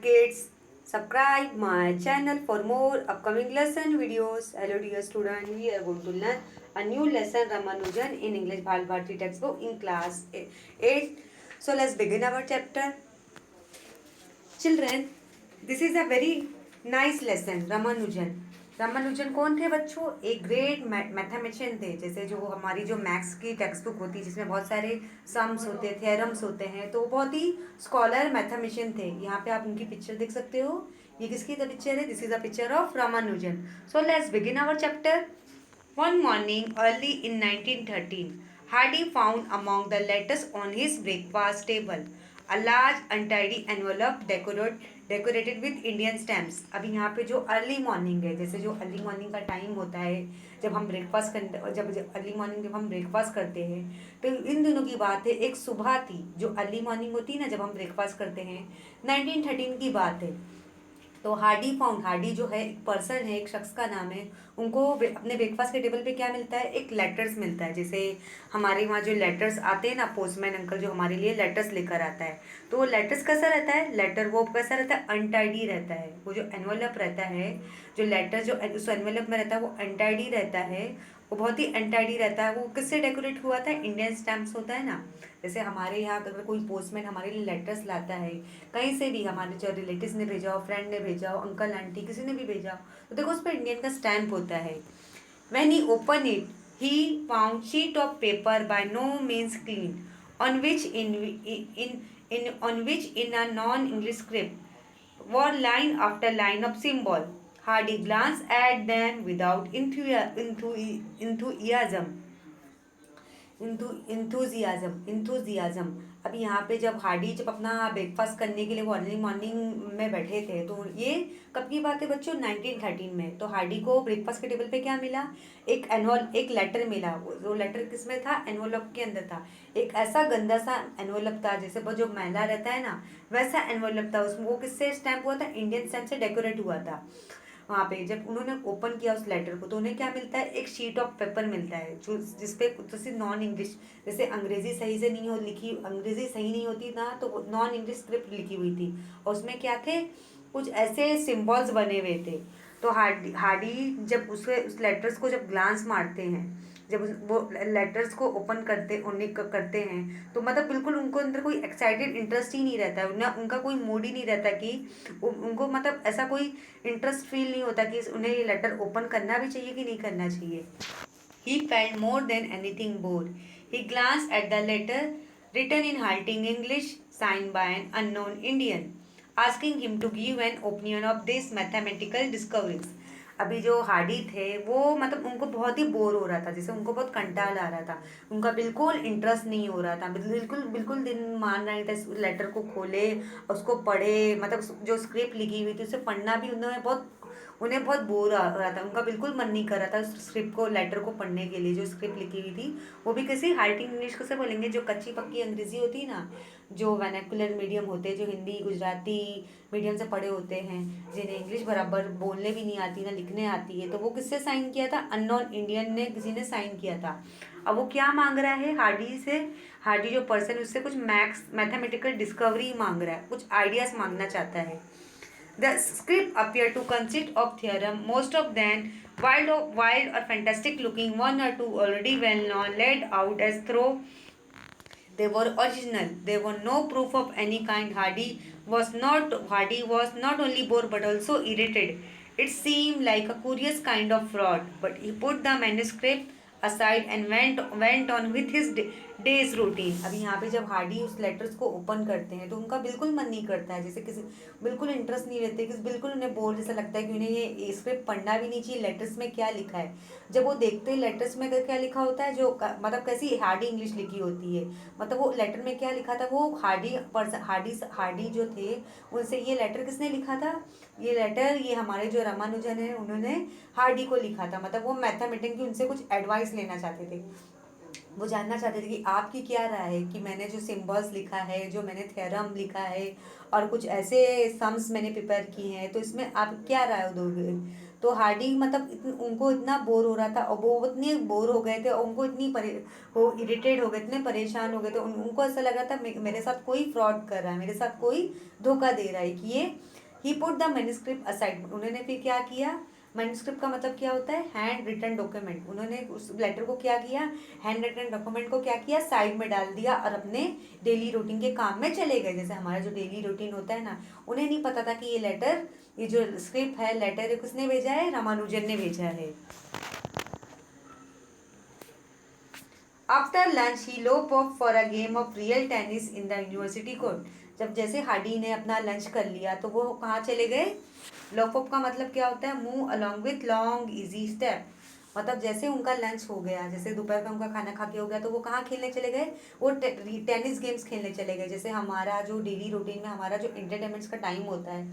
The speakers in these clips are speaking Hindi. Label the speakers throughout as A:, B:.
A: Kids, subscribe my channel for more upcoming lesson videos. Hello dear student, we are going to learn a new lesson Ramanujan in English Bharati textbook in class 8. So let's begin our chapter. Children, this is a very nice lesson. Ramanujan कौन थे बच्चों? एक ग्रेट मैथमेटिशियन थे। जैसे जो हमारी जो मैथ्स की टेक्स्ट बुक होती है जिसमें बहुत सारे सम्स होते, थ्योरम्स होते हैं, तो वो बहुत ही स्कॉलर मैथमेटिशियन थे। यहाँ पे आप उनकी पिक्चर देख सकते हो। ये किसकी पिक्चर है? This is a picture of Ramanujan. So let's begin our chapter. One morning early in 1913, Hardy found among the letters on his breakfast table a large untidy envelope decorated with Indian stamps. अभी यहाँ पे जो अर्ली मॉर्निंग है, जैसे जो अर्ली मॉर्निंग का टाइम होता है जब हम ब्रेकफास्ट करते, जब अर्ली मॉर्निंग जब हम ब्रेकफास्ट करते हैं, तो इन दिनों की बात है। एक सुबह थी, जो अर्ली मॉर्निंग होती है ना जब हम ब्रेकफास्ट करते हैं, 1913 की बात है। तो हार्डी जो है एक पर्सन है, एक शख्स का नाम है। उनको अपने ब्रेकफास्ट के टेबल पे क्या मिलता है? एक लेटर्स मिलता है। जैसे हमारे वहाँ जो लेटर्स आते हैं ना, पोस्टमैन अंकल जो हमारे लिए लेटर्स लेकर आता है, तो वो लेटर्स कैसा रहता है? लेटर वो कैसा रहता है? अनटाइडी रहता है। वो जो एनवलप रहता है, जो लेटर जो उस एनवलप में रहता है, वो अनटाइडी रहता है। वो बहुत ही अनटाइडी रहता है। वो किससे डेकोरेट हुआ था? इंडियन स्टैम्प्स होता है ना। जैसे हमारे यहाँ अगर कोई पोस्टमैन हमारे लिए लेटर्स लाता है, कहीं से भी, हमारे जो रिलेटिव्स ने भेजा हो, फ्रेंड ने भेजा हो, अंकल आंटी किसी ने भी भेजा हो, तो देखो उस पर इंडियन का स्टैम्प होता है। When he open it he found sheet of paper by no means clean on which in a non-English script were line after line of symbol. Hardy glanced at them without enthusiasm enthusiasm. अभी यहाँ पे जब हार्डी जब अपना ब्रेकफास्ट करने के लिए वो अर्ली मॉर्निंग में बैठे थे, तो ये कब की बात है बच्चों? 1913 में। तो हार्डी को ब्रेकफास्ट के टेबल पे क्या मिला? एक लेटर मिला। वो लेटर किस में था? एनवलप के अंदर था। एक ऐसा गंदा सा एनवलप था, जैसे वो जो मैला रहता है ना, वैसा एनवलप था। उसमें वो किससे स्टैम्प हुआ था? इंडियन स्टैम्प से डेकोरेट हुआ था। वहाँ पे जब उन्होंने ओपन किया उस लेटर को, तो उन्हें क्या मिलता है? एक शीट ऑफ पेपर मिलता है, जो जिसपे जैसे नॉन इंग्लिश, जैसे अंग्रेजी सही से नहीं हो लिखी, अंग्रेजी सही नहीं होती ना, तो नॉन इंग्लिश स्क्रिप्ट लिखी हुई थी। और उसमें क्या थे? कुछ ऐसे सिम्बॉल्स बने हुए थे। तो हार्डी जब उस लेटर्स को जब ग्लांस मारते हैं, जब वो लेटर्स को ओपन करते हैं, तो मतलब बिल्कुल उनको अंदर कोई एक्साइटेड इंटरेस्ट ही नहीं रहता है ना, उनका कोई मूड ही नहीं रहता कि उनको मतलब ऐसा कोई इंटरेस्ट फील नहीं होता कि उन्हें ये लेटर ओपन करना भी चाहिए कि नहीं करना चाहिए। He felt more than anything bored. He glanced at the letter written in halting English, signed by an unknown Indian, asking him to give an opinion of these mathematical discoveries. अभी जो हार्डी थे वो मतलब उनको बहुत ही बोर हो रहा था, जैसे उनको बहुत कंटाल आ रहा था, उनका बिल्कुल इंटरेस्ट नहीं हो रहा था, बिल्कुल बिल्कुल दिन मान रहे थे। उस लेटर को खोले, उसको पढ़े, मतलब जो स्क्रिप्ट लिखी हुई थी उसे पढ़ना भी उन्हें बहुत बोर आ रहा था। उनका बिल्कुल मन नहीं कर रहा था उस स्क्रिप्ट को, लेटर को पढ़ने के लिए। जो स्क्रिप्ट लिखी हुई थी वो भी किसी हाइटिंग इंग्लिश को से बोलेंगे, जो कच्ची पक्की अंग्रेजी होती है ना, जो वर्नाकुलर मीडियम होते हैं, जो हिंदी गुजराती मीडियम से पढ़े होते हैं, जिन्हें इंग्लिश बराबर बोलने भी नहीं आती ना लिखने आती है, तो वो किससे साइन किया था? अननोन इंडियन ने, किसी ने साइन किया था। अब वो क्या मांग रहा है हार्डी से? हार्डी जो पर्सन उससे कुछ मैथमेटिकल डिस्कवरी मांग रहा है, कुछ आइडियाज मांगना चाहता है। The script appeared to consist of theorem, most of them wild or fantastic looking, one or two already well known, laid out as though they were original. There were no proof of any kind. Hardy was not only bored but also irritated. It seemed like a curious kind of fraud, but he put the manuscript aside and went on with his days routine. अभी यहाँ पे जब हार्डी उस लेटर्स को ओपन करते हैं तो उनका बिल्कुल मन नहीं करता है, जैसे किसी बिल्कुल इंटरेस्ट नहीं रहते, कि बिल्कुल उन्हें बोर जैसा लगता है कि उन्हें ये स्क्रिप्ट पढ़ना भी नहीं चाहिए, लेटर्स में क्या लिखा है। जब वो देखते हैं लेटर्स में क्या लिखा होता है, जो मतलब कैसी हार्डी इंग्लिश लिखी होती है, मतलब वो लेटर में क्या लिखा था, वो हार्डी जो थे उनसे ये लेटर किसने लिखा था? ये लेटर ये हमारे जो रामानुजन है उन्होंने हार्डी को लिखा था। मतलब वो मैथमेटिक्स की उनसे कुछ एडवाइस लेना चाहते थे। वो जानना चाहते थे कि आपकी क्या राय है कि मैंने जो सिम्बल्स लिखा है, जो मैंने थ्योरम लिखा है और कुछ ऐसे सम्स मैंने प्रिपेयर किए हैं, तो इसमें आप क्या राय दोगे? तो हार्डी मतलब उनको इतना बोर हो रहा था, और वो इतने बोर हो गए थे, और उनको वो इरिटेट हो गए, इतने परेशान हो गए थे, उनको ऐसा लगा था मेरे साथ कोई फ्रॉड कर रहा है, मेरे साथ कोई धोखा दे रहा है, कि ये ही पुट द मैन्युस्क्रिप्ट असाइड। उन्होंने फिर क्या किया, मैन्युस्क्रिप्ट का मतलब क्या होता है, हैंड रिटन डॉक्यूमेंट। उन्होंने उस लेटर को क्या किया, हैंड रिटन डॉक्यूमेंट को क्या किया, साइड में डाल दिया, और अपने डेली रूटीन के काम में चले गए। जैसे हमारा जो डेली रूटीन होता है ना, उन्हें नहीं पता था कि ये लेटर, ये जो स्क्रिप्ट है, लेटर है, किसने भेजा है, रामानुजन ने भेजा है। आफ्टर लंच ही लोप of for a game of real tennis in the university court. जब जैसे हार्डी ने अपना लंच कर लिया, तो वो कहाँ चले गए, लोप ऑफ का मतलब क्या होता है, move along with long easy step. मतलब जैसे उनका लंच हो गया, जैसे दोपहर का उनका खाना खा के हो गया, तो वो कहाँ खेलने चले गए, वो टेनिस गेम्स खेलने चले गए। जैसे हमारा जो डेली रूटीन में हमारा जो इंटरटेनमेंट्स का टाइम होता है,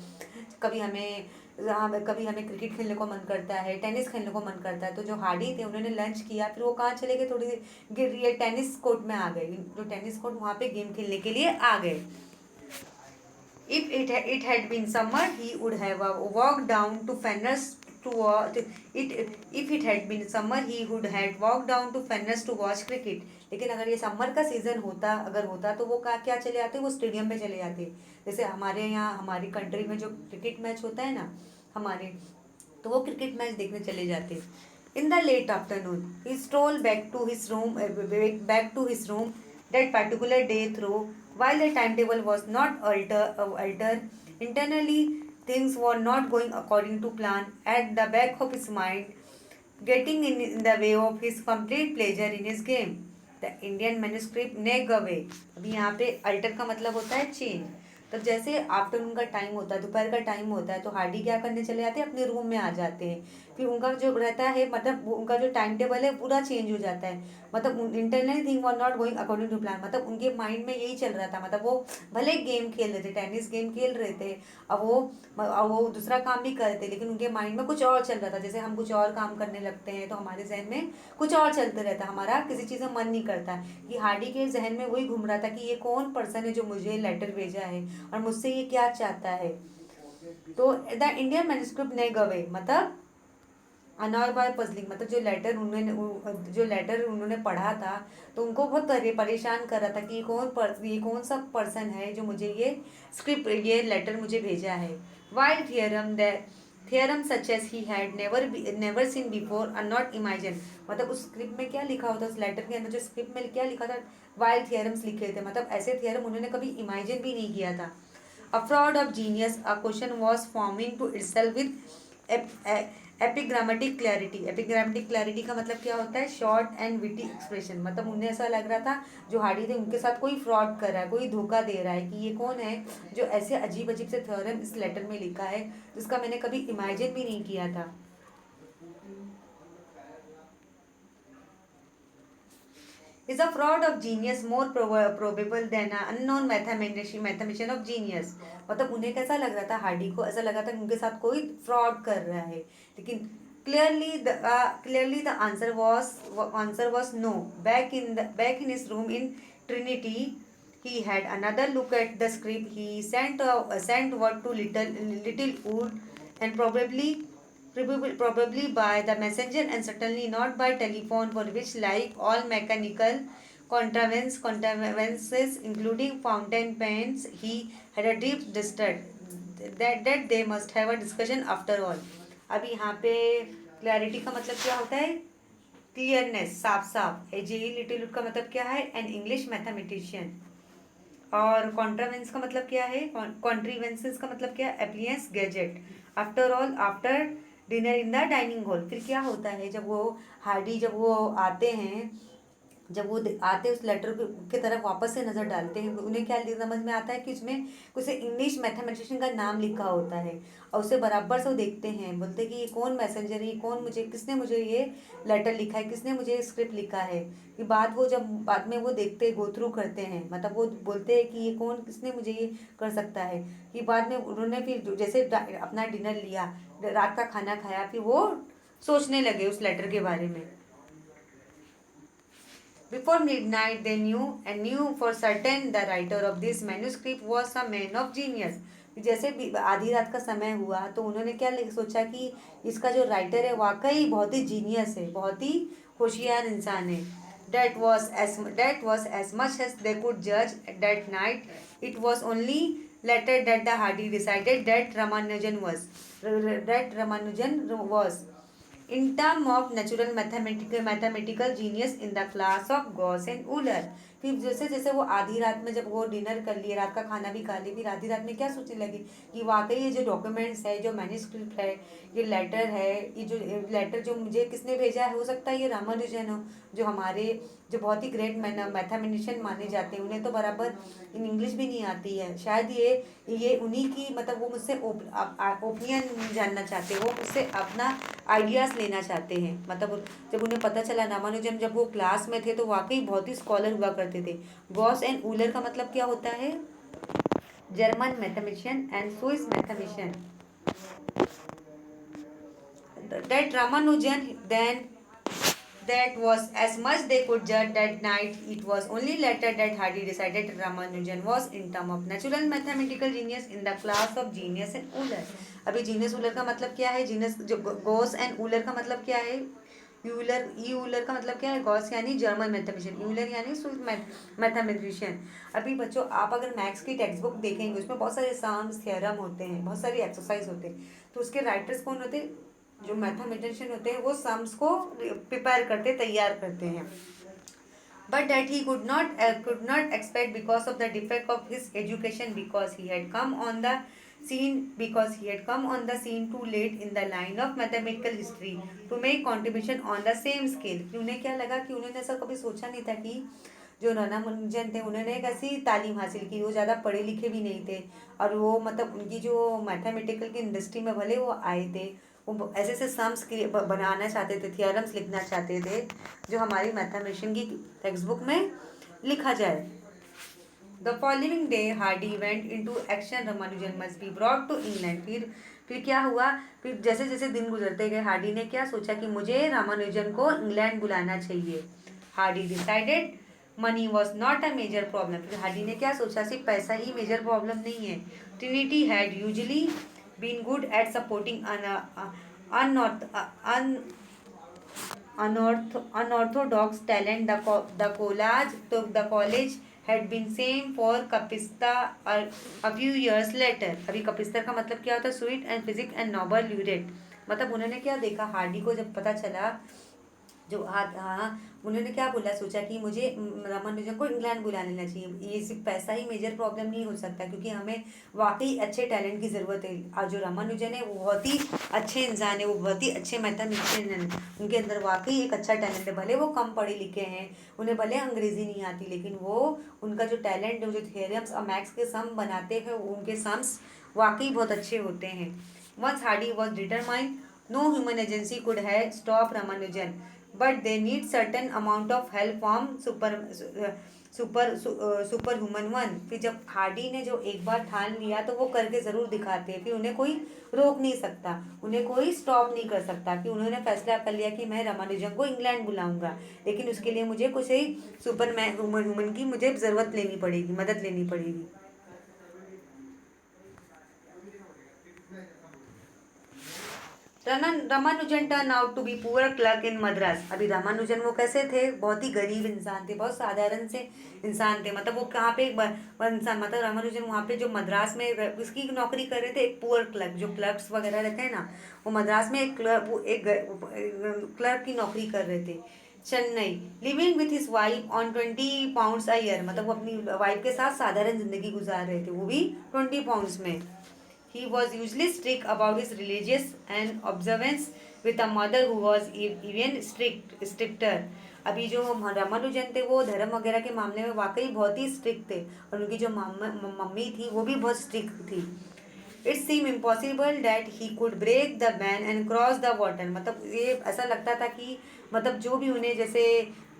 A: कभी हमें कभी हमें क्रिकेट खेलने को मन करता है, टेनिस खेलने को मन करता है, तो जो हार्डी थे उन्होंने लंच किया, फिर वो कहाँ चले गए, थोड़ी देर ये टेनिस कोर्ट में आ गए, जो टेनिस कोर्ट वहाँ पे गेम खेलने के लिए आ गए। If it had been summer, he would have walked down to Fenner's to watch it. If it had been summer, he would have walked down to Fenner's to watch cricket. लेकिन अगर ये समर का सीजन होता, अगर होता, तो वो क्या चले जाते, वो स्टेडियम में चले जाते। जैसे हमारे यहाँ हमारी कंट्री में जो क्रिकेट मैच होता है ना हमारे, तो वो क्रिकेट मैच देखने चले जाते। In the late afternoon he stroll back to his room that particular day through. While the timetable was not altered, internally things were not going according to plan. At the back of his mind, getting in the way of his complete pleasure in his game. The Indian manuscript neck away. अभी यहाँ पे अल्टर का मतलब होता है चेंज। तब जैसे आफ्टरनून का टाइम होता है, दोपहर का टाइम होता है, तो हार्डी क्या करने चले जाते हैं, अपने रूम में आ जाते हैं। फिर उनका जो रहता है, मतलब उनका जो टाइम टेबल है पूरा चेंज हो जाता है। मतलब internal thing were not going according to plan, मतलब उनके माइंड में यही चल रहा था। मतलब वो भले गेम खेल रहे थे, टेनिस गेम खेल रहे थे, अब वो दूसरा काम भी कर रहे थे, लेकिन उनके माइंड में कुछ और चल रहा था। जैसे हम कुछ और काम करने लगते हैं, तो हमारे जहन में कुछ और चलते रहता है, हमारा किसी चीज़ में मन नहीं करता। कि हार्डी के जहन में वही घूम रहा था कि ये कौन पर्सन है जो मुझे लेटर भेजा है, और मुझसे ये क्या चाहता है। तो द इंडियन मैन्युस्क्रिप्ट ने गवे मतलब अनॉय बाय पजलिंग, मतलब जो लेटर उन्होंने पढ़ा था, तो उनको बहुत परेशान कर रहा था कि ये कौन सा पर्सन है जो मुझे ये लेटर मुझे भेजा है। While theorem such as he had never seen before और नॉट इमेजिन। मतलब उस स्क्रिप्ट में क्या लिखा होता, उस लेटर के अंदर जो स्क्रिप्ट में क्या लिखा था, वाइल थियरम्स लिखे थे, मतलब ऐसे थियरम उन्होंने कभी इमेजिन भी नहीं किया था। A fraud of genius, a question was forming to itself with epigrammatic clarity. Epigrammatic clarity का मतलब क्या होता है, शॉर्ट एंड विटी एक्सप्रेशन। मतलब उन्हें ऐसा लग रहा था, जो हार्डी थे उनके साथ कोई फ्रॉड कर रहा है, कोई धोखा दे रहा है, कि ये कौन है जो ऐसे अजीब अजीब से थ्योरम इस लेटर में लिखा है, जिसका मैंने कभी इमेजिन भी नहीं किया था। Is a fraud of genius more probable than an unknown mathematician of genius? मतलब उन्हें कैसा लग रहा था, हार्डी को ऐसा लगा था कि उनके साथ कोई फ्रॉड कर रहा है, लेकिन clearly the answer was no. Back in his room in Trinity, he had another look at the script. He sent word to little Wood, and probably by the messenger, and certainly not by telephone, for which, like all mechanical contrivances, including fountain pens, he had a deep distrust that they must have a discussion after all. अब यहाँ पे क्लैरिटी का मतलब क्या होता है, क्लियरनेस, साफ साफ। जे लिटिल का मतलब क्या है, एन इंग्लिश मैथमेटिशियन। और कॉन्ट्रावेंस का मतलब क्या है, कॉन्ट्रीवेंसेस का मतलब क्या है, appliances, gadget. After all, after dinner in the dining hall, फिर क्या होता है, जब वो हार्डी जब वो आते हैं, जब वो आते उस लेटर की तरफ वापस से नज़र डालते हैं, उन्हें क्या समझ में आता है कि उसमें कुछ इंग्लिश मैथमेटिशियन का नाम लिखा होता है, और उसे बराबर से वो देखते हैं, बोलते हैं कि ये कौन मैसेंजर है, ये कौन किसने मुझे ये लेटर लिखा है, किसने मुझे स्क्रिप्ट लिखा है। कि बाद में वो देखते, गो थ्रू करते हैं, मतलब वो बोलते हैं कि ये कौन, किसने मुझे ये कर सकता है। कि बाद में उन्होंने फिर जैसे अपना डिनर लिया, रात का खाना खाया, फिर वो सोचने लगे उस लेटर के बारे में। Before midnight, they knew for certain the writer of this manuscript was a man of genius. जैसे आधी रात का समय हुआ तो उन्होंने क्या सोचा कि इसका जो राइटर है वाकई बहुत ही जीनियस है, बहुत ही होशियार इंसान है. That was as much as they could judge that night. It was only later that the Hardy decided that Ramanujan was in term of natural mathematical genius in the class of Gauss and Euler. फिर जैसे जैसे वो आधी रात में जब वो डिनर कर लिए, रात का खाना भी खा लिए, फिर आधी रात में क्या सोचने लगे कि वाकई ये जो डॉक्यूमेंट्स है, जो मैन्युस्क्रिप्ट है, ये लेटर है, ये जो लेटर जो मुझे किसने भेजा है, हो सकता है ये रामानुजन हो, जो हमारे जो बहुत ही ग्रेट मैथमेटिशियन माने जाते हैं. उन्हें तो बराबर इन इंग्लिश भी नहीं आती है. शायद ये उन्हीं की, मतलब वो मुझसे ओपिनियन जानना चाहते हैं, वो मुझसे अपना आइडियाज़ लेना चाहते हैं. मतलब जब उन्हें पता चला, रामानुजन जब वो क्लास में थे तो वाकई बहुत ही स्कॉलर हुआ करते थे. गॉस एंड ऊलर का मतलब क्या होता है? German mathematician and Swiss mathematician. That Ramanujan then that was as much they could judge that night. It was only later that Hardy decided that Ramanujan was in term of natural mathematical genius in the class of genius and Euler. अभी जीनियस ऊलर का मतलब क्या है? जीनियस जो गॉस एंड ऊलर का मतलब क्या है? यूलर का मतलब क्या है? गॉस यानी जर्मन मैथमेटिशियन, यूलर यानी स्विस मैथमेटिशियन. अभी बच्चों आप अगर मैथ्स की टेक्स्ट बुक देखेंगे, उसमें बहुत सारे सम्स थ्योरम होते हैं, बहुत सारी एक्सरसाइज होते हैं. तो उसके राइटर्स कौन होते हैं? जो मैथमेटिशियन होते हैं वो सम्स को प्रिपेयर करते, तैयार करते हैं. But that he could not expect because of the defect of his education, because he had come on the scene too late in the line of mathematical history to make contribution on the same scale. उन्हें क्या लगा कि उन्होंने ऐसा कभी सोचा नहीं था कि जो रामानुजन थे उन्होंने एक ऐसी तालीम हासिल की, वो ज़्यादा पढ़े लिखे भी नहीं थे, और वो मतलब उनकी जो मैथमेटिकल की इंडस्ट्री में भले वो आए थे, वो ऐसे ऐसे सम्स बनाना चाहते थे, थियरम्स लिखना चाहते थे जो हमारी मैथमेटिशियन की टेक्स्ट बुक में लिखा जाए. The following day Hardy went into action. Ramanujan must be brought to England. फिर क्या हुआ? फिर जैसे जैसे दिन गुजरते गए, हार्डी ने क्या सोचा कि मुझे रामानुजन को इंग्लैंड बुलाना चाहिए. Hardy decided money was not a major problem. फिर हार्डी ने क्या सोचा? सिर्फ पैसा ही मेजर प्रॉब्लम नहीं है. Trinity had usually been good at supporting unorthodox talent. The college had been same for Kapista a few years later. अभी कपिस्तर का मतलब क्या होता है? Sweet and physics and Nobel laureate. मतलब उन्होंने क्या देखा, हार्डी को जब पता चला, जो हाँ उन्होंने क्या बोला, सोचा कि मुझे रामानुजन को इंग्लैंड बुला लेना चाहिए. ये सिर्फ पैसा ही मेजर प्रॉब्लम नहीं हो सकता, क्योंकि हमें वाकई अच्छे टैलेंट की ज़रूरत है. और जो रामानुजन है वो बहुत ही अच्छे इंसान है, वो बहुत ही अच्छे मैथमेटिशियन हैं. उनके अंदर वाकई एक अच्छा टैलेंट है. भले वो कम पढ़े लिखे हैं, उन्हें भले अंग्रेज़ी नहीं आती, लेकिन वो उनका जो टैलेंट है, जो थ्योरम्स और मैथ्स के सम बनाते हैं, उनके सम्स वाकई बहुत अच्छे होते हैं. Once Hardy was determined, no human agency could have stop Ramanujan, but they need certain amount of help from super human one. फिर जब हार्डी ने जो एक बार ठान लिया तो वो करके ज़रूर दिखाते हैं. फिर उन्हें कोई रोक नहीं सकता, उन्हें कोई स्टॉप नहीं कर सकता. कि उन्होंने फैसला कर लिया कि मैं रामानुजन को इंग्लैंड बुलाऊंगा, लेकिन उसके लिए मुझे कुछ ही सुपर ह्यूमन की मुझे ज़रूरत लेनी पड़ेगी, मदद लेनी पड़ेगी. Ramanujan turn out to be poor clerk in Madras. अभी रामानुजन वो कैसे थे? बहुत ही गरीब इंसान थे, बहुत साधारण से इंसान थे. मतलब वो कहाँ पे इंसान, मतलब रामानुजन वहाँ पे जो मद्रास में उसकी नौकरी कर रहे थे, एक पुअर क्लर्क. जो क्लर्क्स वगैरह रहते हैं ना, वो मद्रास में एक क्लर्क की नौकरी कर रहे थे. Chennai, living with his wife on 20 pounds a year. मतलब वो अपनी वाइफ के साथ साधारण जिंदगी गुजार रहे थे, वो भी 20 पाउंड्स में. He was usually strict about his religious and observance, with a mother who was even stricter. अभी जो रामानुजन थे वो धर्म वगैरह के मामले में वाकई बहुत ही स्ट्रिक्ट थे, और उनकी जो मम्मी थी वो भी बहुत स्ट्रिक्ट थी. It seem impossible that he could break the ban and cross the water. मतलब ये ऐसा लगता था कि मतलब जो भी उन्हें, जैसे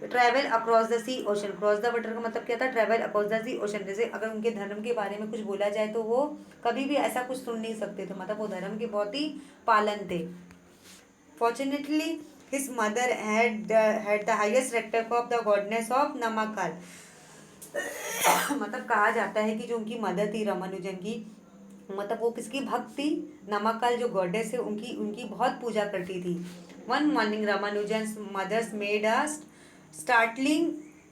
A: travel across the sea ocean. Cross the water का मतलब क्या था? Travel across the sea ocean. जैसे अगर उनके धर्म के बारे में कुछ बोला जाए तो वो कभी भी ऐसा कुछ सुन नहीं सकते थे. मतलब वो धर्म के बहुत ही पालन थे. Fortunately his mother had the highest respect of the goodness of Namakkal. मतलब कहा जाता है कि जो उनकी मदर थी रामानुजन की, मतलब वो किसकी भक्त थी? नमक्कल जो गॉडेस है उनकी उनकी बहुत पूजा करती थी। One morning Ramanujan mothers made a startling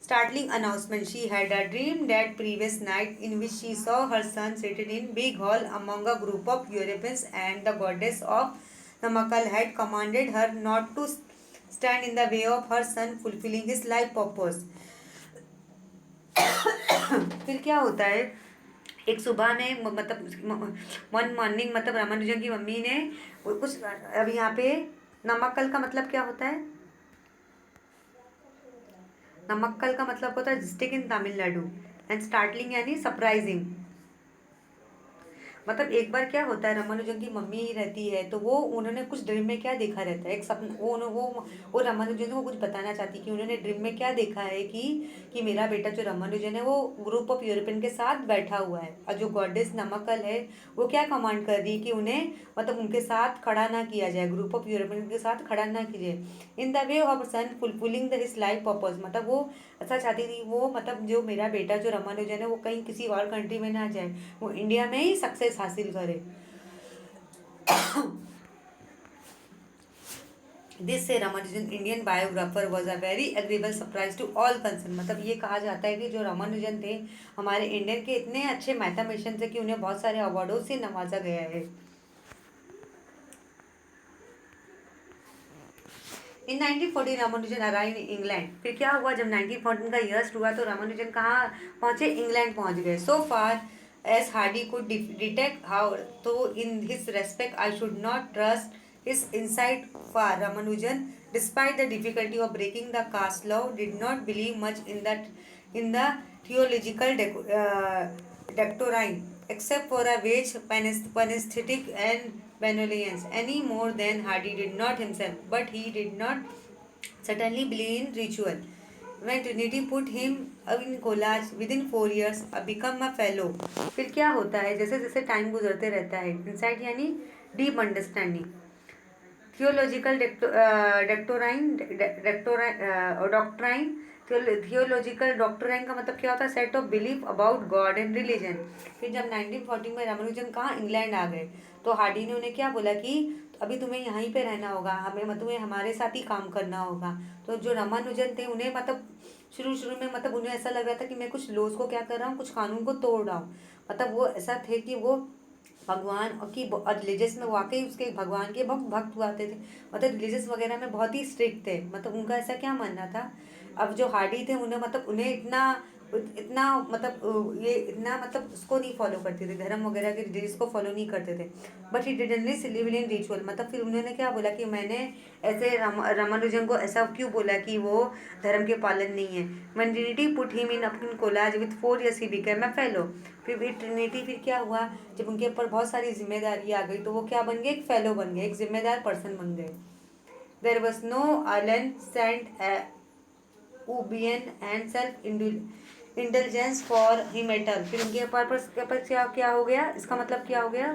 A: startling announcement. She had a dream that previous night in which she saw her son seated in big hall among a group of Europeans, and the goddess of Namakkal had commanded her not to stand in the way of her son fulfilling his life purpose. फिर क्या होता है? एक सुबह में मतलब वन मॉर्निंग मतलब रामानुजन की मम्मी ने कुछ, अब यहाँ पे नमक्कल का मतलब क्या होता है? नमक्कल का मतलब होता है district in Tamil Nadu, and startling यानी सरप्राइजिंग। मतलब एक बार क्या होता है, रामानुजन की मम्मी ही रहती है तो वो उन्होंने कुछ ड्रीम में क्या देखा रहता है, एक सपना, वो रामानुजन को कुछ बताना चाहती कि उन्होंने ड्रीम में क्या देखा है कि मेरा बेटा जो रामानुजन है वो ग्रुप ऑफ यूरोपियन के साथ बैठा हुआ है, और जो गॉडेस नमक्कल है वो क्या कमांड कर रही है कि उन्हें मतलब उनके साथ खड़ा ना किया जाए, ग्रुप ऑफ यूरोपियन के साथ खड़ा ना कीजिए। In the way of son fulfilling the his life purpose, मतलब वो ऐसा चाहती थी वो, मतलब जो मेरा बेटा जो रामानुजन है वो कहीं किसी और कंट्री में ना जाए, वो इंडिया में ही सक्सेस हासिल करे। This says Ramanujan Indian biographer was a very agreeable surprise to all concern. मतलब ये कहा जाता है कि जो रामानुजन थे हमारे इंडियन के इतने अच्छे मैथमेटिशियन थे कि उन्हें बहुत सारे अवार्डों से नवाजा गया है। इन 1914 रामानुजन अराइव इन इंग्लैंड। फिर क्या हुआ, जब 1914 का ईयर्स हुआ तो रामानुजन कहाँ पहुंचे? इंग्लैंड पहुंच गए। So far as Hardy could detect how, तो in his respect I should not trust his insight far. Ramanujan despite the difficulty of breaking the caste law did not believe much in the theological doctrine except for a wage panesthetic and benevolence any more than Hardy did not himself, but he did not certainly believe in ritual. When Trinity put him in college within 4 years, become a fellow। फिर क्या होता है, जैसे जैसे टाइम गुजरते रहता है, इंसाइट यानी deep understanding, theological doctrine, theological doctrine का मतलब क्या होता है? Set of belief about God and religion. फिर जब 1914 में रामानुजन कहाँ इंग्लैंड आ गए तो हार्डी ने उन्हें क्या बोला कि अभी तुम्हें यहीं पे रहना होगा, हमें मतलब तुम्हें हमारे साथ ही काम करना होगा। तो जो रामानुजन थे उन्हें मतलब शुरू शुरू में मतलब उन्हें ऐसा लग रहा था कि मैं कुछ लॉज को क्या कर रहा हूँ, कुछ कानून को तोड़ रहा हूँ। मतलब वो ऐसा थे कि वो भगवान की और रिलीजियस में वाकई उसके भगवान के बहुत भक्त हुआते थे, मतलब रिलीजियस वगैरह में बहुत ही स्ट्रिक्ट थे। मतलब उनका ऐसा क्या मानना था, अब जो हार्डी थे उन्हें मतलब उन्हें इतना इतना मतलब ये इतना मतलब उसको नहीं फॉलो करते थे, धर्म वगैरह के रिलीजियस को फॉलो नहीं करते थे, but he didn't live in ritual. मतलब फिर उन्होंने क्या बोला कि मैंने ऐसे रामानुजन को ऐसा क्यों बोला कि वो धर्म के पालन नहीं है। When Trinity put him in upon collage with 4 years he became a fellow. फिर भी ट्रिनिटी फिर क्या हुआ, जब उनके ऊपर बहुत सारी जिम्मेदारी आ गई तो वो क्या बन गए? एक फेलो बन गए, एक जिम्मेदार पर्सन बन गए। There was no alien sent obvious and self intelligence for himself. फिर उनके ऊपर क्या क्या हो गया, इसका मतलब क्या हो गया?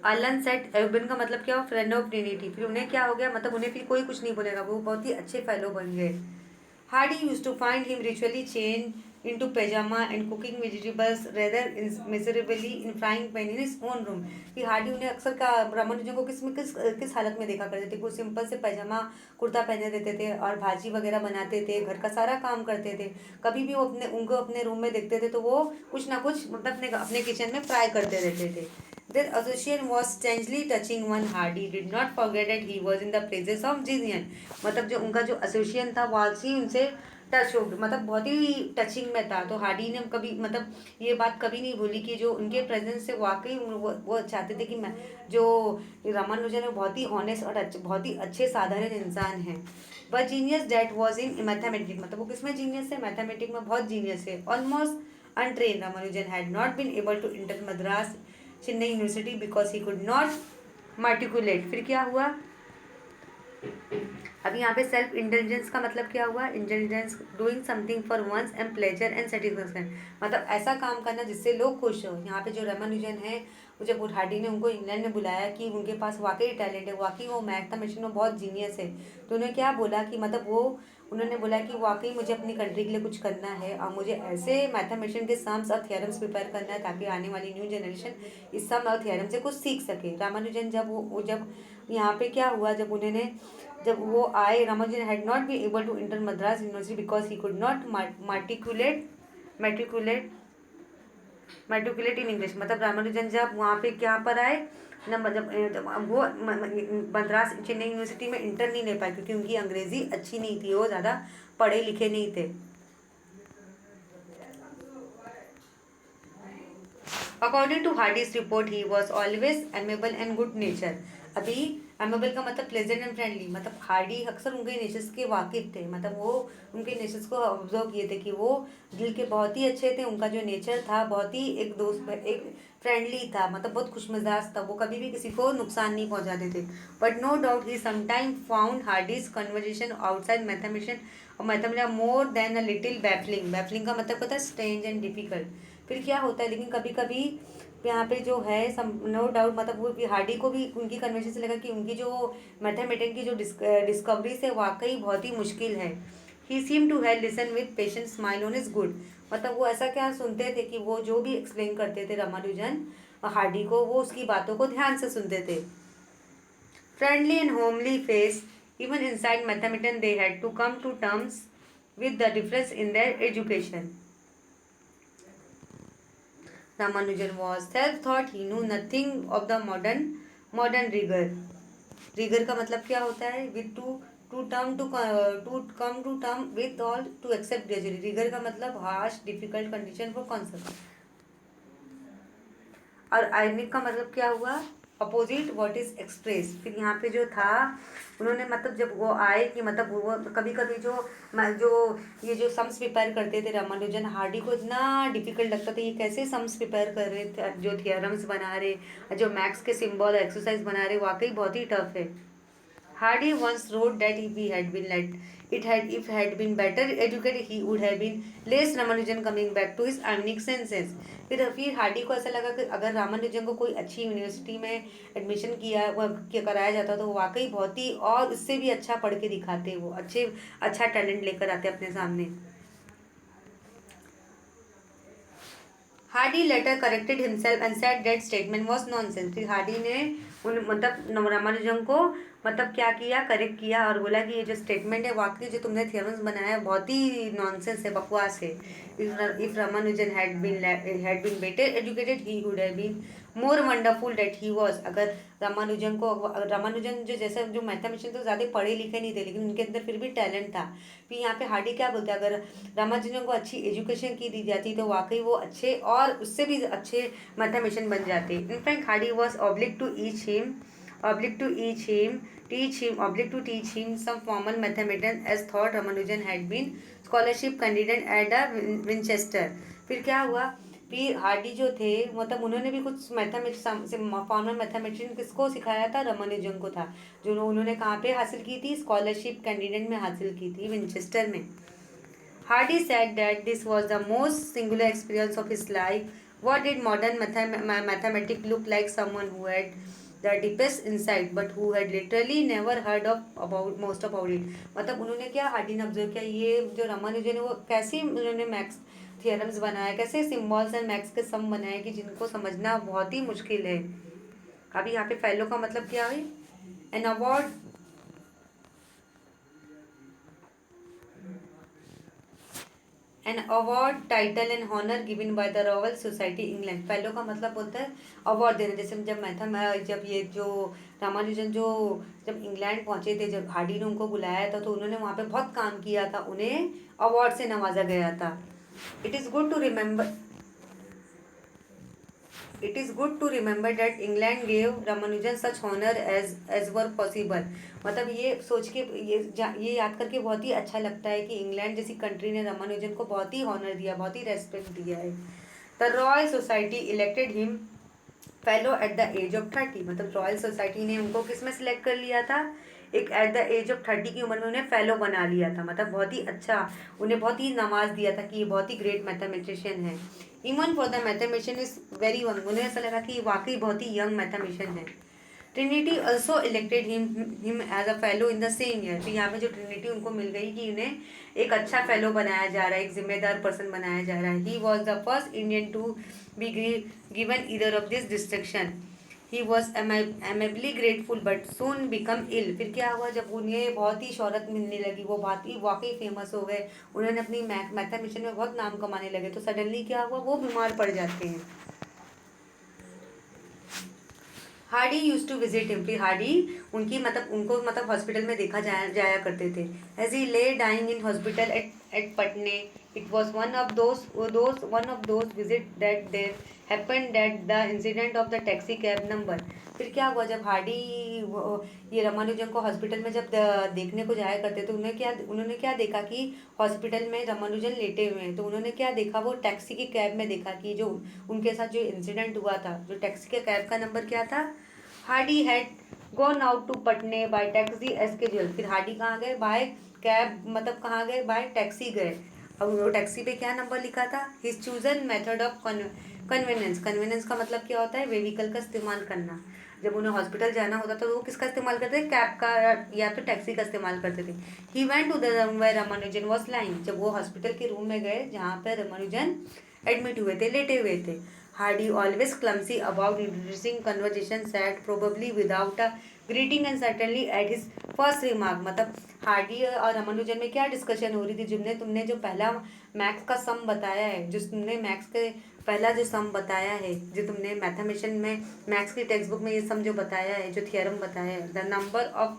A: अलन सेट एल्बिन का मतलब क्या हो? Friend of Trinity. फिर उन्हें क्या हो गया, मतलब उन्हें फिर कोई कुछ नहीं बोलेगा, वो बहुत ही अच्छे फेलो बन गए। Hardy used to find him ritually changed into pajama and cooking vegetables rather miserably in frying pan in his own room। कि हार्डी उन्हें अक्सर का रामानुजन को किस हालत में देखा करते थे, वो सिंपल से पैजामा कुर्ता पहने देते थे और भाजी वगैरह बनाते थे, घर का सारा काम करते थे। कभी भी वो उनको अपने रूम में देखते थे तो वो कुछ ना कुछ मतलब अपने किचन में फ्राई करते रहते थे। Their association was strangely touching one। Hardy did not forget that he was in the presence of Gillian। मतलब जो उनका जो एसोसिएशन था वो आज ही उनसे टच हो, मतलब बहुत ही टचिंग में था। तो हार्डी ने कभी मतलब ये बात कभी नहीं भूली कि जो उनके प्रेजेंस से वाकई वो चाहते थे कि मैं जो रामानुजन है बहुत ही ऑनेस्ट और बहुत ही अच्छे साधारण इंसान हैं। वह genius that was in mathematics. मतलब वो किसमें जीनियस है? मैथमेटिक्स में बहुत जीनियस है। Almost untrained Ramanujan had not been able to enter Madras Chennai university because he could not matriculate. फिर क्या हुआ, अब यहाँ पे सेल्फ इंटेलिजेंस का मतलब क्या हुआ? Intelligence doing something for one's and pleasure and satisfaction, मतलब ऐसा काम करना जिससे लोग खुश हो। यहाँ पे जो रामानुजन है, वो जब हार्डी ने उनको इंग्लैंड में बुलाया कि उनके पास वाकई टैलेंट है, वाकई वो मैथमेटिशियन में बहुत जीनियस है, तो उन्हें क्या बोला कि मतलब उन्होंने बोला कि वाकई मुझे अपनी कंट्री के लिए कुछ करना है और मुझे ऐसे मैथमेटिशियन के सम्स और थियरम्स प्रिपेयर करना है ताकि आने वाली न्यू जनरेशन इस सम और थियरम से कुछ सीख सके। रामानुजन जब यहाँ पे क्या हुआ, जब वो आए, Ramanujan had not be able to enter Madras University because he could not matriculate matriculate in English. मतलब रामानुजन जब वहाँ पे क्या पर आए न, जब वो मद्रास चेन्नई यूनिवर्सिटी में इंटर नहीं ले पाए क्योंकि उनकी अंग्रेजी अच्छी नहीं थी, वो ज़्यादा पढ़े लिखे नहीं थे। According to Hardy's report he was always amiable and good nature. अभी एमेबल का मतलब प्लेजेंट एंड फ्रेंडली, मतलब हार्डी अक्सर उनके नेचर्स के वाकिफ थे, मतलब वो उनके नेचर्स को ऑब्जर्व किए थे कि वो दिल के बहुत ही अच्छे थे। उनका जो नेचर था बहुत ही एक फ्रेंडली था, मतलब बहुत खुशमिजाज था, वो कभी भी किसी को नुकसान नहीं पहुंचाते थे। But no doubt he sometime found Hardy's conversation outside mathematician और mathematician more than a little baffling. Baffling का मतलब होता है स्ट्रेंज एंड डिफिकल्ट। फिर क्या होता है, लेकिन कभी कभी यहाँ पे जो है सम नो डाउट, मतलब वो हार्डी को भी उनकी कन्वेंशन से लगा कि उनकी जो मैथमेटिक्स की जो डिस्कवरी से वाकई बहुत ही मुश्किल है। He seem to have listen with patient smile on is good. मतलब वो ऐसा क्या सुनते थे कि वो जो भी एक्सप्लेन करते थे रामानुजन हार्डी को, वो उसकी बातों को ध्यान से सुनते थे। Friendly and homely face even inside mathematician they had to come to terms with the difference in their education. Ramanujan was self-taught. He knew nothing of the modern rigor. Rigor का मतलब क्या होता है? With to come to term with all to accept gradually. Rigor का मतलब harsh, difficult condition for concept. और आयनिक का मतलब क्या हुआ? Opposite what is express. फिर यहाँ पे जो था उन्होंने मतलब जब वो आए कि मतलब वो कभी कभी ये जो सम्स प्रिपेयर करते थे रामानुजन, हार्डी को इतना डिफिकल्ट लगता था ये कैसे सम्स प्रिपेयर कर रहे थे, जो थियरम्स बना रहे, जो मैथ्स के सिंबल एक्सरसाइज बना रहे, वाकई बहुत ही टफ है। Hardy once wrote that if had been better educated, he would have been less Ramanujan coming back to his Amnic senses. फिर हार्डी को ऐसा लगा कि अगर रामानुजन को कोई अच्छी यूनिवर्सिटी में एडमिशन कराया जाता तो वो वाकई बहुत ही और उससे भी अच्छा पढ़ के दिखाते, वो अच्छा टैलेंट लेकर आते अपने सामने। Hardy later corrected himself and said that statement was nonsense. फिर हार्डी ने मतलब रामानुजन को मतलब क्या किया, करेक्ट किया और बोला कि ये जो स्टेटमेंट है वाकई जो तुमने थियरम्स बनाया है बहुत ही नॉनसेंस है, बकवास है। If Ramanujan had been better educated he would have been more wonderful that he was. अगर रामानुजन जो मैथमेटिशियन तो ज़्यादा पढ़े लिखे नहीं थे लेकिन उनके अंदर फिर भी टैलेंट था। फिर यहाँ पे हार्डी क्या बोलते हैं, अगर रामानुजन को अच्छी एजुकेशन की दी जाती तो वाकई वो अच्छे और उससे भी अच्छे मैथमेटिशियन बन जाते। In fact Hardy was obliged to teach him some formal mathematician as thought Ramanujan had been scholarship candidate at Winchester। फिर क्या हुआ, फिर हार्डी जो थे मतलब उन्होंने भी कुछ फॉर्मल मैथमेटिशियन किसको सिखाया था, रामानुजन को था, जो उन्होंने कहाँ पे हासिल की थी, स्कॉलरशिप कैंडिडेट में हासिल की थी, विंचेस्टर में। Hardy said that this was the most singular experience of his life. What did modern mathematics look like? Someone who had the deepest insight but who had literally never heard of about most about it। मतलब उन्होंने क्या हार्डी ने ऑब्जर्व किया, ये जो रामानुजन है वो कैसे उन्होंने मैथ्स थियरम्स बनाया, कैसे सिम्बॉल्स एंड मैथ्स के सम बनाए कि जिनको समझना बहुत ही मुश्किल है। अभी यहाँ पे फेलो का मतलब क्या है, an award an award title and honour given by the Royal Society England. Fellow का मतलब होता है अवार्ड देना। जैसे जब ये जो रामानुजन जब इंग्लैंड पहुंचे थे, जब हार्डी ने उनको बुलाया था तो उन्होंने वहाँ पे बहुत काम किया था, उन्हें अवार्ड से नवाजा गया था। It is good to remember that England gave Ramanujan such honour as were possible. मतलब ये सोच के ये याद करके बहुत ही अच्छा लगता है कि इंग्लैंड जैसी कंट्री ने रामानुजन को बहुत ही हॉनर दिया, बहुत ही रेस्पेक्ट दिया है। The Royal Society elected him fellow at the age of 30। मतलब रॉयल सोसाइटी ने उनको किस में सिलेक्ट कर लिया था, एक एट द एज ऑफ 30 की उम्र में उन्हें फेलो बना लिया था। मतलब बहुत ही अच्छा, उन्हें बहुत ही नवाज दिया था कि ये बहुत ही ग्रेट मैथमेटिशियन है। Even for the mathematician is very young, उन्हें ऐसा लगा कि वाकई बहुत ही यंग मैथमेटिशियन है। Trinity also elected him as a fellow in the same year. तो यहाँ पे जो ट्रिनिटी उनको मिल गई कि उन्हें एक अच्छा फेलो बनाया जा रहा है, एक जिम्मेदार पर्सन बनाया जा रहा है। He was the first Indian to be given either of this distinction. He was amiably grateful but soon become ill. फिर क्या हुआ, जब उन्हें बहुत ही शोहरत मिलने लगी, वो बहुत ही वाकई फेमस हो गए, उन्होंने अपनी मैथमेटिशियन में बहुत नाम कमाने लगे, तो सडनली क्या हुआ, वो बीमार पड़ जाते हैं। Hardy use to visit him. फिर हार्डी उनको हॉस्पिटल में देखा जाया करते थे। As he lay dying in hospital at Putney, it was one of those visit that there happened that the incident of the taxi cab number. फिर क्या हुआ, जब हार्डी ये रामानुजन को हॉस्पिटल में जब देखने को जाया करते थे, उन्होंने क्या देखा कि हॉस्पिटल में रामानुजन लेटे हुए हैं, तो उन्होंने क्या देखा, वो टैक्सी की कैब में देखा कि जो उनके साथ जो इंसिडेंट हुआ था, जो टैक्सी के कैब का नंबर क्या था, Hardy had gone out to Putney by taxi as scheduled. फिर हार्डी कहाँ गए, बाय कैब, कहाँ गए, बाय टैक्सी गए। अब वो टैक्सी पे क्या नंबर लिखा था, his chosen method of convenience. Convenience का मतलब क्या होता है, वेहिकल का इस्तेमाल करना। जब उन्हें हॉस्पिटल जाना होता था तो वो किसका इस्तेमाल करते थे, कैब का या तो टैक्सी का इस्तेमाल करते थे। He went to the room where Ramanujan was lying. जब वो हॉस्पिटल के रूम में गए जहाँ पर रामानुजन एडमिट हुए थे, लेटे हुए थे। Hardy always clumsy about introducing conversation, sat probably without a greeting and certainly at his first remark. Hardy और रामानुजन में क्या डिस्कशन हो रही थी, तुमने जो पहला मैथ्स का सम बताया है, जो तुमने मैथ्स के पहला जो सम बताया है, जो तुमने मैथमेटिशियन में मैथ्स की टेक्स्ट बुक में ये सम जो बताया है, जो थियरम बताया है, the number of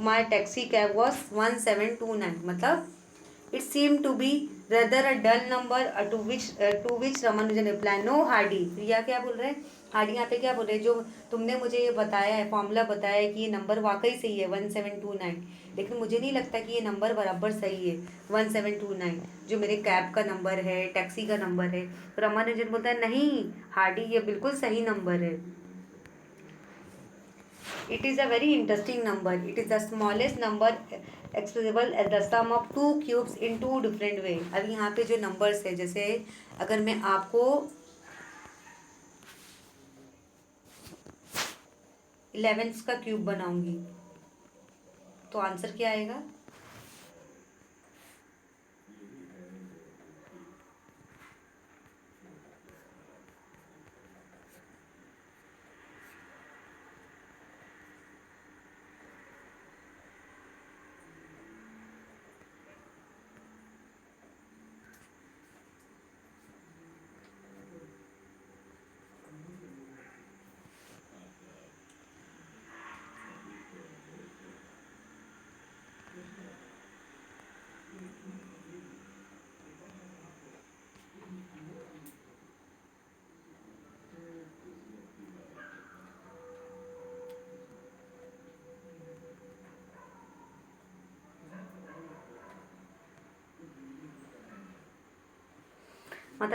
A: my taxi cab was 1729। It seemed to be rather a dull number, to which Ramanujan replied, "No, Hardy." प्रिया क्या बोल रहे हैं, हार्डी यहाँ पे क्या बोल रहे हैं, जो तुमने मुझे ये बताया है, फॉर्मूला बताया है कि ये नंबर वाकई सही है 1729, लेकिन मुझे नहीं लगता कि ये नंबर बराबर सही है 1729, जो मेरे कैब का नंबर है, टैक्सी का नंबर है। तो रामानुजन बोलता है, नहीं हार्डी, ये बिल्कुल सही नंबर है। It is a very interesting number. It is the smallest number expressible as the sum of two cubes in two different way. अब यहाँ पे जो numbers है, जैसे अगर मैं आपको 11 का क्यूब बनाऊंगी तो आंसर क्या आएगा,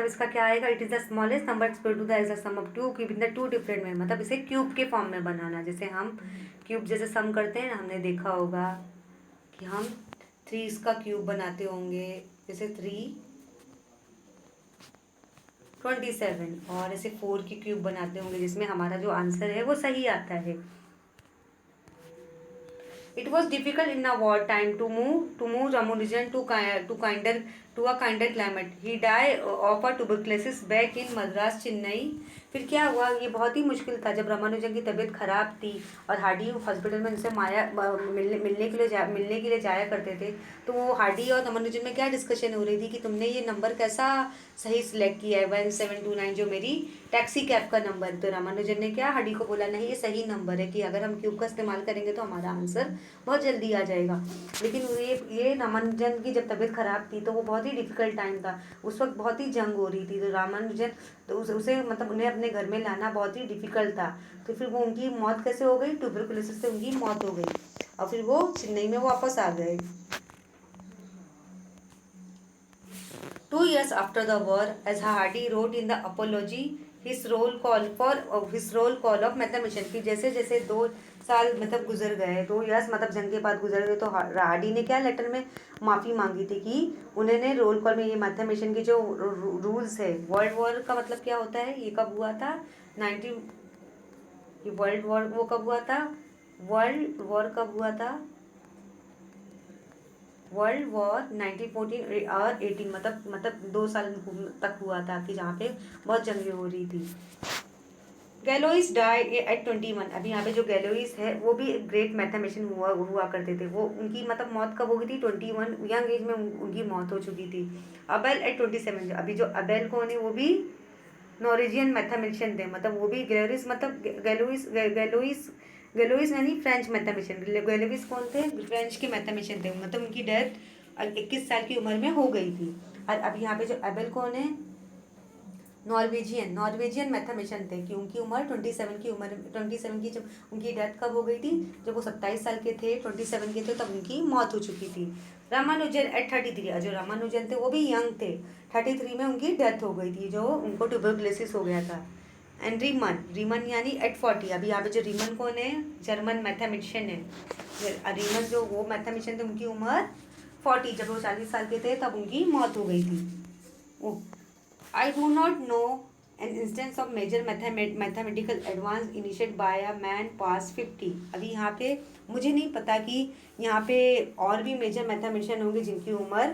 A: इसका क्या आएगा, it is the smallest number express to the as the sum of two cube in the two different way. इसे क्यूब के फॉर्म में बनाना, जैसे हम क्यूब जैसे सम करते हैं ना, हमने देखा होगा कि हम 3 इसका क्यूब बनाते होंगे, जैसे 3 27, और ऐसे 4 की क्यूब बनाते होंगे जिसमें हमारा जो आंसर है वो सही आता है। It was difficult in a war time to move Ramunujan to a kinder climate. He died of a tuberculosis back in Madras, Chennai. फिर क्या हुआ, ये बहुत ही मुश्किल था जब रामानुजन की तबीयत खराब थी और हार्डी हॉस्पिटल में उनसे मिलने के लिए जाया करते थे, तो वो हार्डी और रामानुजन में क्या डिस्कशन हो रही थी कि तुमने ये नंबर कैसा सही सिलेक्ट किया है 1729, जो मेरी टैक्सी कैब का नंबर। तो रामानुजन ने क्या हार्डी को बोला, नहीं ये सही नंबर है, कि अगर हम क्यूब का इस्तेमाल करेंगे तो हमारा आंसर बहुत जल्दी आ जाएगा। लेकिन ये रामानुजन की जब तबीयत खराब थी तो वो बहुत ही डिफिकल्ट टाइम था, उस वक्त बहुत ही जंग हो रही थी, तो रामानुजन तो उसे उन्हें अपने घर में लाना बहुत ही डिफिकल्ट था। तो फिर वो उनकी मौत कैसे हो गई, ट्यूबरकुलोसिस से उनकी मौत हो गई और फिर वो चेन्नई में वापस आ गए। 2 years after the war, as Hardy wrote in the Apology, his roll call of mathematician, कि जैसे जैसे 2 साल गुजर गए, 2 years जंग के बाद गुजर गए, तो हार्डी ने क्या लेटर में माफ़ी मांगी थी कि उन्होंने रोल कॉल में ये मैथमेटिशियन की जो रूल्स है, वर्ल्ड वॉर का मतलब क्या होता है, ये कब हुआ था, 19 ये वर्ल्ड वॉर वो कब हुआ था? वर्ल्ड वॉर कब हुआ था? वर्ल्ड वॉर 1914 और 18, मतलब 2 साल तक हुआ था, कि जहाँ पे बहुत जंगें हो रही थी। गैलोइस डाइड एट 21। अभी यहाँ पे जो गैलोइस है वो भी एक ग्रेट मैथमेटिशियन हुआ करते थे। वो उनकी मतलब मौत कब हो गई थी? 21 यंग एज में उनकी मौत हो चुकी थी। Abel at 27। अभी जो अबेल कौन है? वो भी नॉर्वेजियन मैथमेटिशियन थे। मतलब वो भी गैलोइस, मतलब गैलोइस यानी फ्रेंच मैथमेटिशियन। गैलोइस कौन थे? फ्रेंच के मैथमेटिशियन थे। मतलब उनकी डेथ 21 साल की उम्र में हो गई थी। और अब यहाँ पे जो अबेल कौन है? नॉर्वेजियन मैथमेटिशियन थे, कि उनकी उम्र 27 की उम्र, 27 की, जब उनकी डेथ कब हो गई थी? जब वो 27 साल के थे, 27 के थे, तब उनकी मौत हो चुकी थी। रामानुजन एट 33। जो रामानुजन थे वो भी यंग थे, 33 में उनकी डेथ हो गई थी, जो उनको ट्यूबरकुलोसिस हो गया था। एंड रीमन यानी एट 40। अभी यहाँ पे जो रीमन कौन है? जर्मन मैथमेटिशियन है। रीमन जो वो मैथमेटिशियन थे, उनकी उम्र 40, जब वो 40 साल के थे तब उनकी मौत हो गई थी। ओ, I do not know an instance of major mathematical advance initiated by a man past 50। अभी यहाँ पे मुझे नहीं पता कि यहाँ पे और भी मेजर मैथमेटिशियन होंगे जिनकी उम्र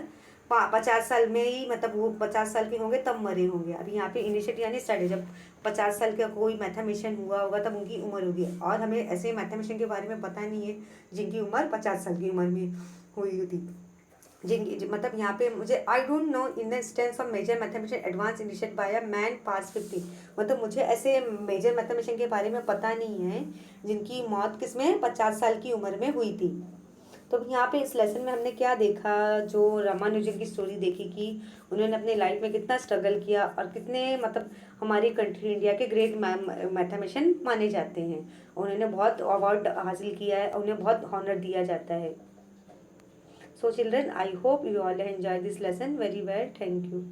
A: 50 साल में ही, मतलब वो 50 साल के होंगे तब मरे होंगे। अभी यहाँ पे इनिशिएट यानी स्टार्ट है, जब 50 साल का कोई मैथमेटिशियन हुआ होगा तब उनकी उम्र होगी। और हमें ऐसे मैथमेटिशियन के बारे में पता नहीं है जिनकी उम्र 50 साल की उम्र में हुई थी। मतलब यहाँ पे मुझे I don't know in the instance of major mathematician advance initiate by a man past 50। मतलब मुझे ऐसे मेजर मैथमेटिशियन के बारे में पता नहीं है जिनकी मौत किसमें 50 साल की उम्र में हुई थी। तो अब यहाँ पे इस लेसन में हमने क्या देखा? जो रामानुजन की स्टोरी देखी कि उन्होंने अपने लाइफ में कितना स्ट्रगल किया और कितने मतलब हमारी कंट्री इंडिया के ग्रेट मैथमेटिशियन माने जाते हैं। उन्होंने बहुत अवार्ड हासिल किया है, उन्हें बहुत हॉनर दिया जाता है। So children, I hope you all enjoy this lesson very well. Thank you.